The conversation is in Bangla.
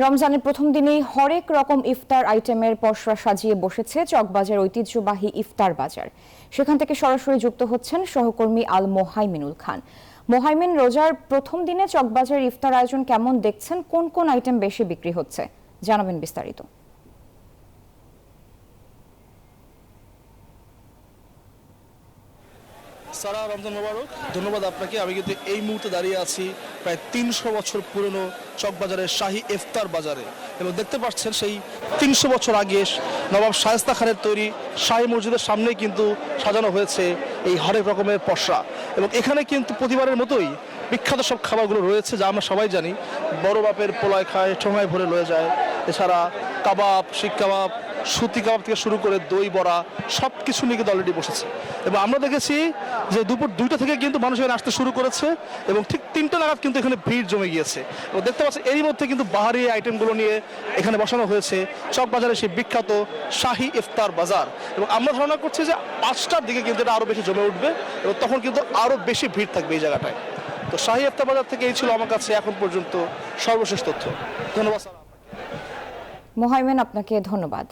রমজানের প্রথম দিনেই হরেক রকম ইফতার আইটেমের পসরা সাজিয়ে বসেছে চকবাজার ঐতিহ্যবাহী ইফতার বাজার। সেখান থেকে সরাসরি যুক্ত হচ্ছেন সহকর্মী আল মোহাইমিনুল খান। মোহাইমিন, রোজার প্রথম দিনে চকবাজার ইফতার আয়োজন কেমন দেখছেন? কোন কোন আইটেম বেশি বিক্রি হচ্ছে, জানাবেন বিস্তারিত। সারা, রমজান মোবারক। ধন্যবাদ আপনাকে। আমি কিন্তু এই মুহূর্তে দাঁড়িয়ে আছি প্রায় ৩০০ বছর পুরনো চকবাজারের শাহী ইফতার বাজারে, এবং দেখতে পাচ্ছেন সেই ৩০০ বছর আগে নবাব শায়েস্তা খানের তৈরি শাহী মসজিদের সামনেই কিন্তু সাজানো হয়েছে এই হরেক রকমের পসরা, এবং এখানে কিন্তু প্রতিবারের মতোই বিখ্যাত সব খাবারগুলো রয়েছে যা আমরা সবাই জানি। বড় বাপের পোলায় খায়, ঠোঙায় ভরে লয়ে যায়। এছাড়া কাবাব, শিক কাবাব, সুতি কাবাব থেকে শুরু করে দই বড়া সব কিছু নিয়ে কিন্তু অলরেডি বসেছে। এবং আমরা দেখেছি যে দুপুর 2টা থেকে কিন্তু মানুষ এখানে আসতে শুরু করেছে, এবং ঠিক 3টা নাগাদ কিন্তু এখানে ভিড় জমে গিয়েছে। এবং দেখতে পাচ্ছি এরই মধ্যে কিন্তু বাহারি আইটেমগুলো নিয়ে এখানে বসানো হয়েছে চকবাজারের সেই বিখ্যাত শাহী ইফতার বাজার। এবং আমরা ধারণা করছি যে 5টার দিকে কিন্তু এটা আরও বেশি জমে উঠবে, এবং তখন কিন্তু আরও বেশি ভিড় থাকবে এই জায়গাটায়। তো শাহী ইফতার বাজার থেকে এই ছিল আমার কাছে এখন পর্যন্ত সর্বশেষ তথ্য। ধন্যবাদ। মোহাইমিন, আপনাকে ধন্যবাদ।